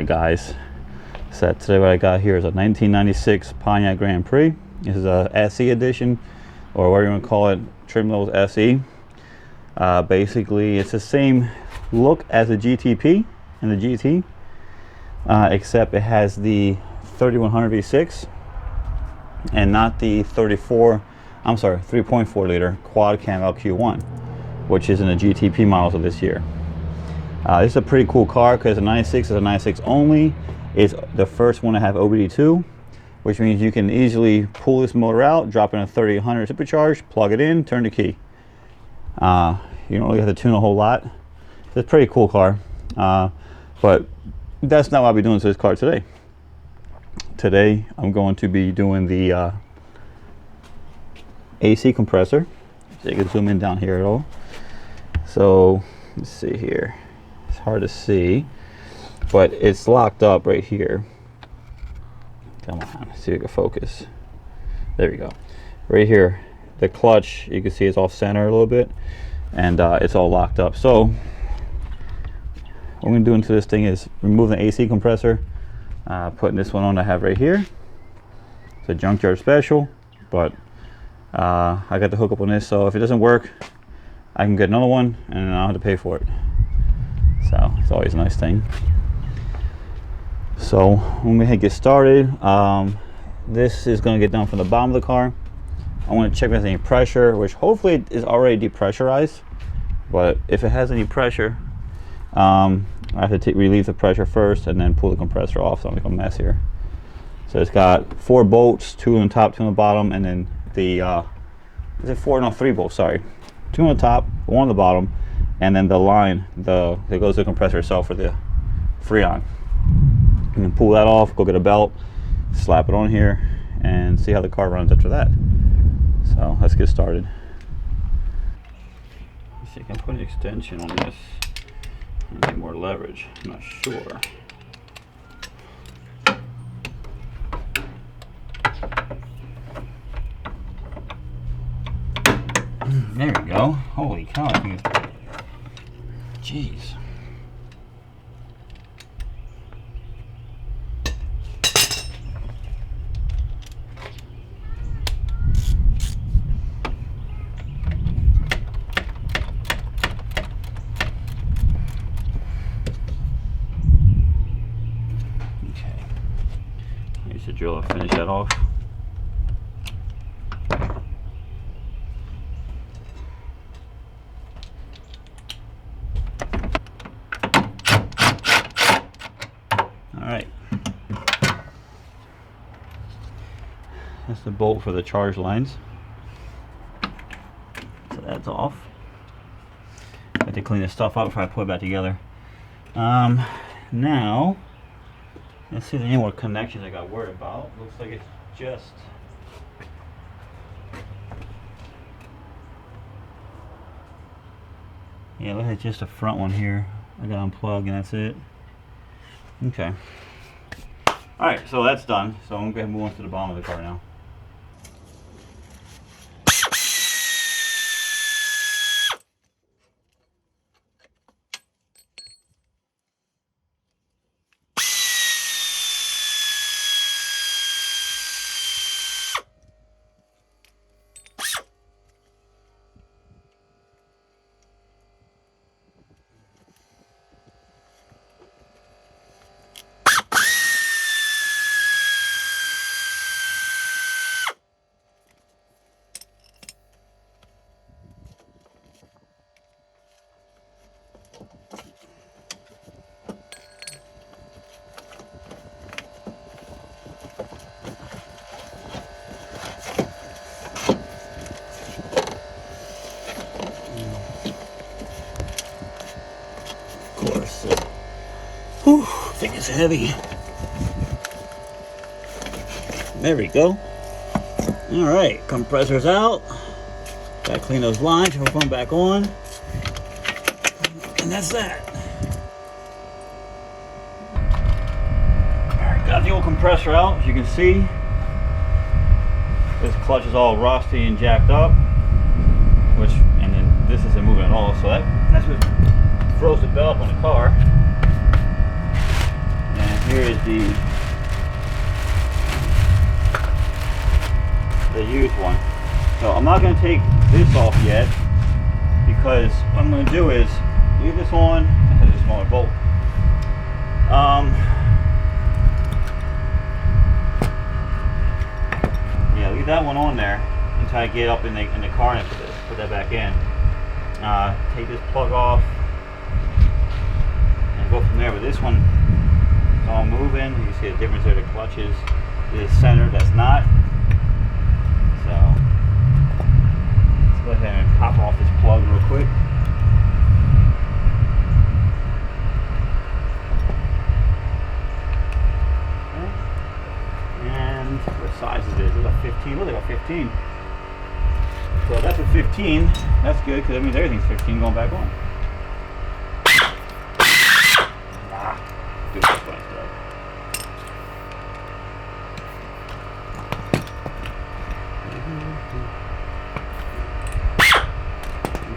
Alright guys, so today what I got here is a 1996 Pontiac Grand Prix. This is a SE edition, or whatever you want to call it, trim levels SE. Basically it's the same look as the GTP and the GT, except it has the 3100 V6 and not the 3.4 liter quad cam LQ1, which is in the GTP models of this year. This is a pretty cool car because the 96 is a 96 only. It's the first one to have Wbody, which means you can easily pull this motor out, drop in a 3000 supercharged, plug it in, turn the key. You don't really have to tune a whole lot. It's a pretty cool car, but that's not what I'll be doing to this car today. Today I'm going to be doing the AC compressor. So you can zoom in down here at all. So let's see here. It's hard to see, but it's locked up right here. Come on, let's see if we can focus. There we go. Right here, the clutch, you can see it's off center a little bit, and it's all locked up. So what we're gonna do into this thing is remove the AC compressor, putting this one on I have right here. It's a junkyard special, but I got the hook up on this, so if it doesn't work, I can get another one and I don't have to pay for it. So it's always a nice thing. So when we get started, this is going to get done from the bottom of the car. I want to check if there's any pressure, which hopefully it is already depressurized, but if it has any pressure, I have to relieve the pressure first and then pull the compressor off, so I'm making a mess here. So it's got 4 bolts, 2 on the top, 2 on the bottom, and then the is it 4? No, 3 bolts, sorry. 2 on the top, 1 on the bottom, and then the line that goes to the compressor itself for the Freon. And then pull that off, go get a belt, slap it on here, and see how the car runs after that. So let's get started. Let's see, I can put an extension on this and get more leverage. I'm not sure. There we go. Holy cow. Jeez. Okay. I use the drill to finish that off. Alright, that's the bolt for the charge lines, so that's off. I have to clean this stuff up before I put it back together. Now, let's see if there's any more connections I got worried about. Looks like it's just looks like just a front one here. I got unplugged and that's it. Okay. Alright, so that's done. So I'm going to go ahead and move on to the bottom of the car now. Whew, thing is heavy. There we go. Alright, compressor's out. Gotta clean those lines, hook them back on. And that's that. Alright, got the old compressor out, as you can see. This clutch is all rusty and jacked up. And then this isn't moving at all, so that's what froze the belt up on the car. And Here is the used one. So I'm not going to take this off yet, because what I'm going to do is leave this on. It has a smaller bolt. Yeah, leave that one on there until I get up in the car and put that back in. Take this plug off and go from there. But this one is all moving. You can see the difference there. The clutches is center, that's not. So let's go ahead and pop off this plug real quick. And what size is this? It's a 15. Look at 15. So that's a 15. That's good, because that means everything's 15 going back on. Do it this way instead.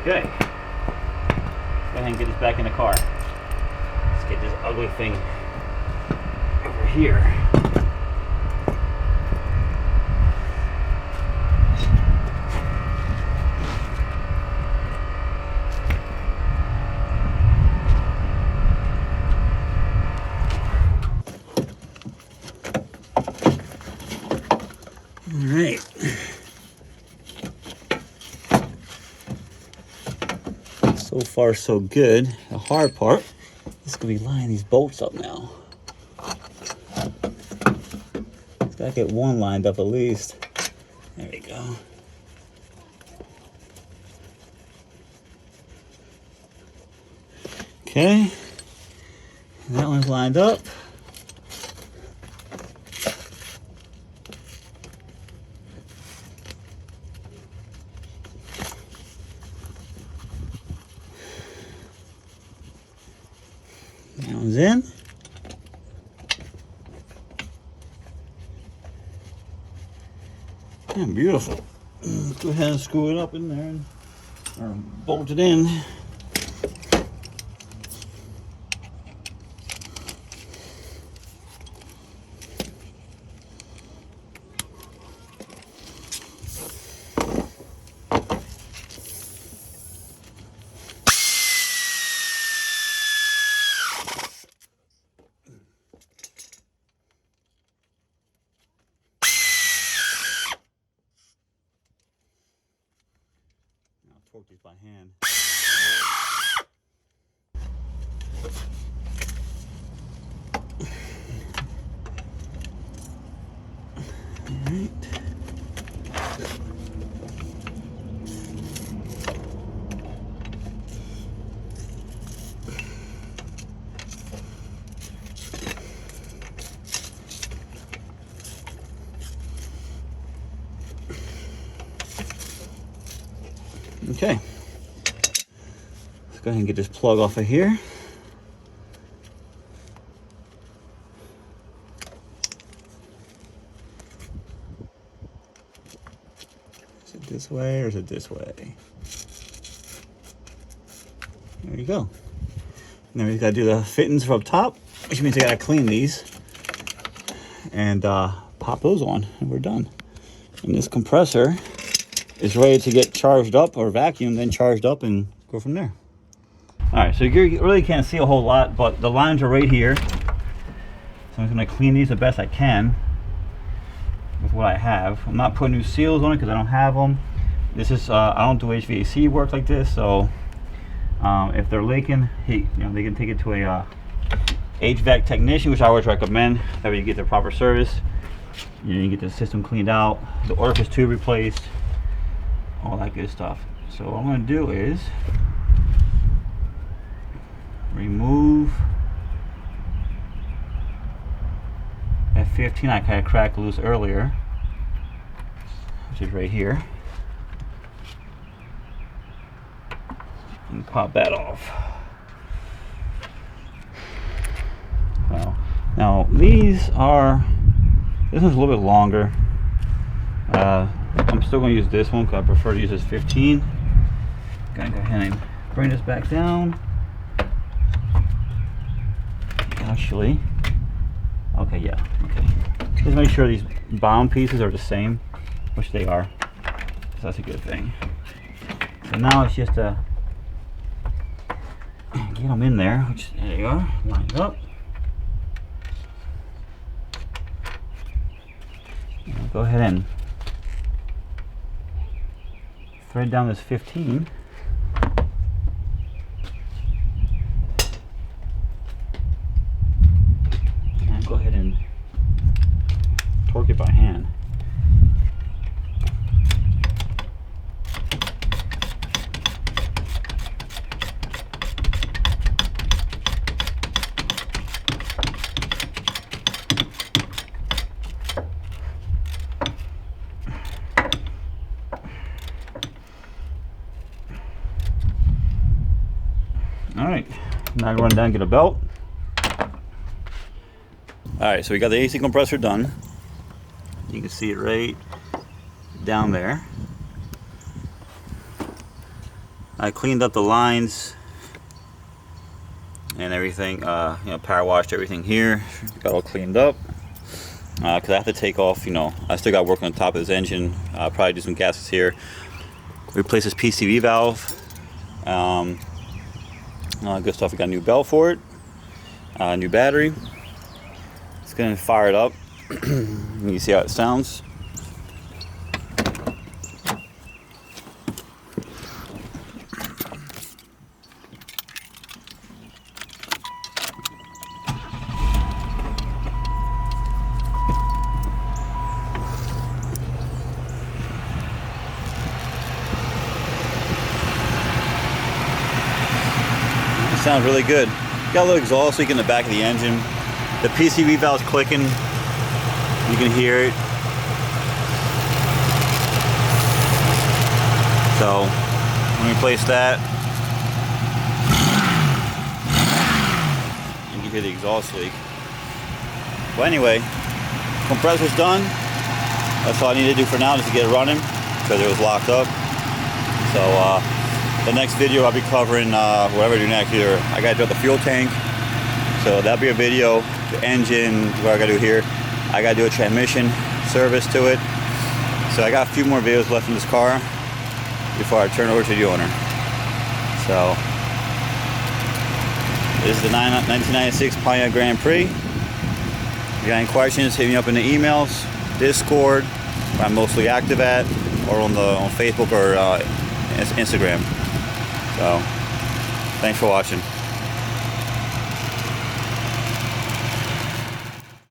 Okay. Let's go ahead and get this back in the car. Let's get this ugly thing over here. Alright. So far so good. The hard part is going to be lining these bolts up now. Got to get one lined up at least. There we go. Okay. That one's lined up. That one's in. Yeah, beautiful. Let's go ahead and screw it up in there and bolt it in. Torque these by hand. All right. Okay, let's go ahead and get this plug off of here. Is it this way or is it this way? There you go. Now we've got to do the fittings from up top, which means I got to clean these and pop those on, and we're done. And this compressor is ready to get charged up or vacuumed, then charged up and go from there. All right, so you really can't see a whole lot, but the lines are right here. So I'm just gonna clean these the best I can with what I have. I'm not putting new seals on it because I don't have them. This is, I don't do HVAC work like this, so if they're leaking, hey, you know, they can take it to a HVAC technician, which I always recommend. That way you get the proper service. You get the system cleaned out, the orifice tube replaced, all that good stuff. So what I'm going to do is remove that 15 I kind of cracked loose earlier, which is right here, and pop that off. Well, now these are, this one's a little bit longer. I'm still going to use this one because I prefer to use this 15. Gotta go ahead and bring this back down. Actually, Okay, yeah, okay. Just make sure these bottom pieces are the same, which they are. So that's a good thing. So now it's just get them in there, which, there you are, lined up. And go ahead and thread down this 15. And go ahead and torque it by hand. Alright, now I'm going down and get a belt. Alright, so we got the AC compressor done. You can see it right down there. I cleaned up the lines and everything, you know, power washed everything here. Got all cleaned up. Because I have to take off, you know, I still got work on the top of this engine. Probably do some gaskets here. Replace this PCV valve. Good stuff. We got a new belt for it, new battery. It's gonna fire it up. You can see how it sounds. Sounds really good. Got a little exhaust leak in the back of the engine. The PCV valve's clicking. You can hear it. So, let me replace that. You can hear the exhaust leak. But anyway, compressor's done. That's all I need to do for now, just to get it running, because it was locked up. So, the next video I'll be covering whatever I do next. Either I gotta do the fuel tank, so that'll be a video. The engine, what I gotta do here. I gotta do a transmission service to it. So I got a few more videos left in this car before I turn over to the owner. So this is the 1996 Pontiac Grand Prix. If you got any questions, hit me up in the emails, Discord, where I'm mostly active at, or on Facebook or Instagram. So, thanks for watching.